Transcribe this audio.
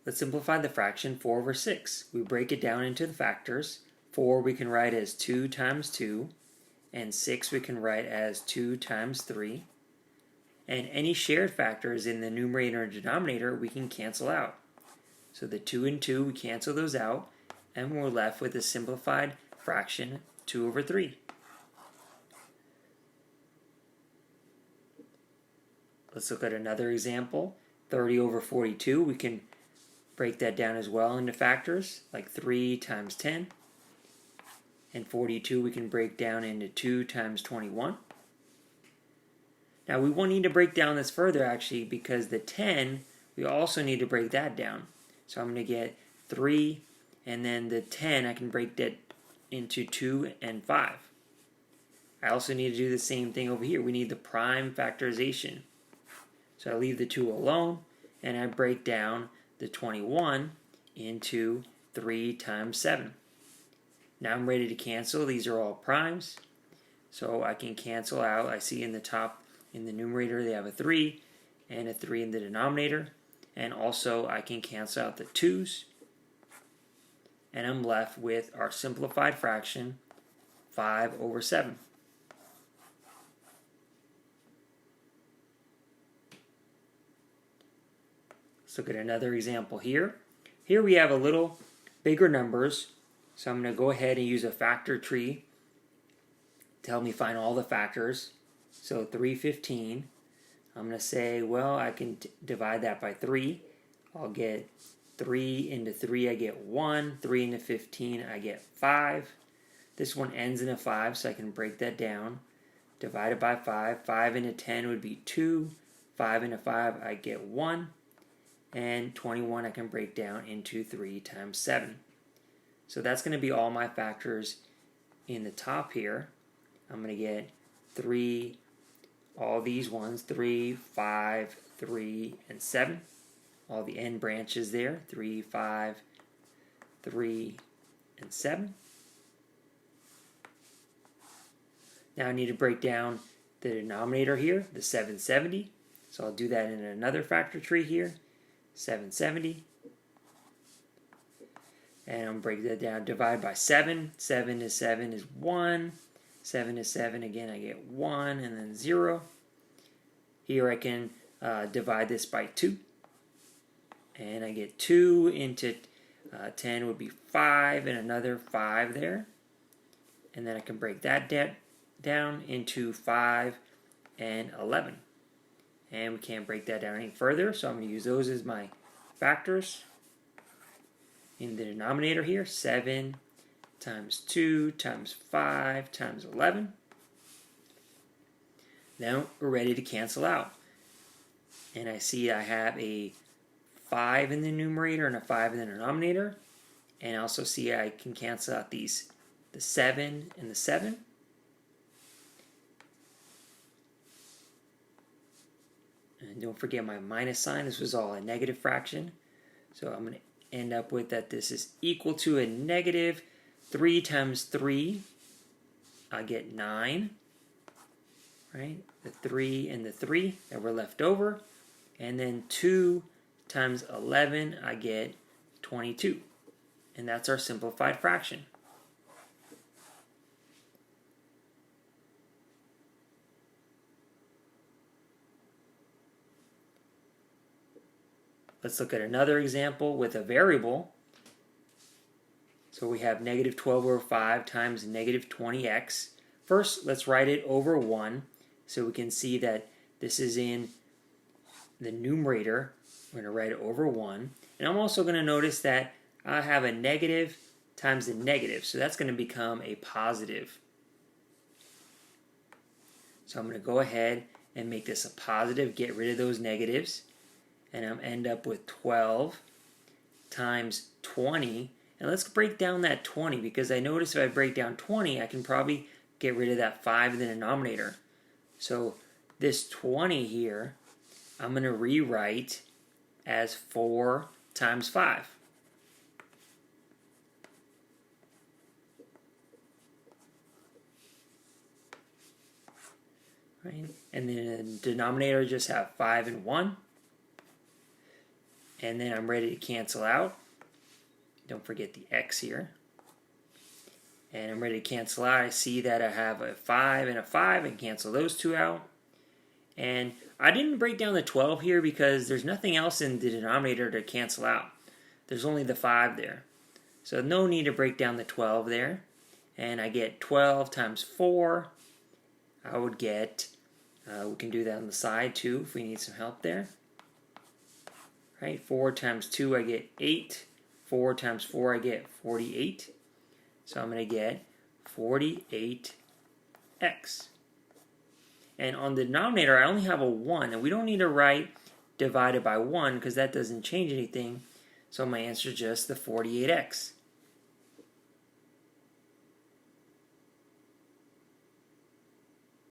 Let's simplify the fraction 4 over 6. We break it down into the factors. 4 we can write as 2 times 2, and 6 we can write as 2 times 3. And any shared factors in the numerator and denominator we can cancel out. So the 2 and 2, we cancel those out, and we're left with a simplified fraction 2 over 3. Let's look at another example. 30 over 42, we can break that down as well into factors, like 3 times 10. And 42 we can break down into 2 times 21. Now we won't need to break down this further actually, because the 10, we also need to break that down. So I'm going to get 3, and then the 10 I can break that into 2 and 5. I also need to do the same thing over here. We need the prime factorization. So I leave the 2 alone, and I break down the 21 into 3 times 7. Now I'm ready to cancel. These are all primes. So I can cancel out. I see in the top, in the numerator, they have a 3 and a 3 in the denominator. And also I can cancel out the 2's. And I'm left with our simplified fraction, 5 over 7. Let's look at another example here. Here we have a little bigger numbers. So I'm going to go ahead and use a factor tree to help me find all the factors. So 315, I'm going to say, well, I can divide that by 3. I'll get 3 into 3, I get 1. 3 into 15, I get 5. This one ends in a 5, so I can break that down. Divide it by 5. 5 into 10 would be 2. 5 into 5, I get 1. And 21 I can break down into 3 times 7. So that's going to be all my factors in the top here. I'm going to get 3, all these ones, 3, 5, 3, and 7. All the end branches there, 3, 5, 3, and 7. Now I need to break down the denominator here, the 770. So I'll do that in another factor tree here, 770. And I'm going to break that down, divide by 7. 7 to 7 is 1. 7 to 7, again, I get 1 and then 0. Here I can divide this by 2. And I get 2 into 10 would be 5 and another 5 there. And then I can break that down into 5 and 11. And we can't break that down any further, so I'm going to use those as my factors. In the denominator here, 7 times 2 times 5 times 11. Now we're ready to cancel out. And I see I have a 5 in the numerator and a 5 in the denominator. And I also see I can cancel out these, the 7 and the 7. And don't forget my minus sign. This was all a negative fraction. So I'm going to end up with that this is equal to a negative 3 times 3. I get 9. Right? The 3 and the 3 that were left over. And then 2 times 11, I get 22. And that's our simplified fraction. Let's look at another example with a variable. So we have negative 12 over 5 times negative 20x. First, let's write it over 1 so we can see that this is in the numerator. We're going to write it over 1. And I'm also going to notice that I have a negative times a negative, so that's going to become a positive. So I'm going to go ahead and make this a positive, get rid of those negatives. And I'm end up with 12 times 20. And let's break down that 20, because I notice if I break down 20, I can probably get rid of that 5 in the denominator. So this 20 here, I'm going to rewrite as 4 times 5. Right? And then the denominator just have 5 and 1. And then I'm ready to cancel out. Don't forget the x here. And I'm ready to cancel out. I see that I have a 5 and a 5 and cancel those two out. And I didn't break down the 12 here because there's nothing else in the denominator to cancel out. There's only the 5 there. So no need to break down the 12 there. And I get 12 times 4. I would get, we can do that on the side too if we need some help there. Right, 4 times 2 I get 8. 4 times 4 I get 48. So I'm going to get 48x. And on the denominator I only have a 1, and we don't need to write divided by 1 because that doesn't change anything. So my answer is just the 48x.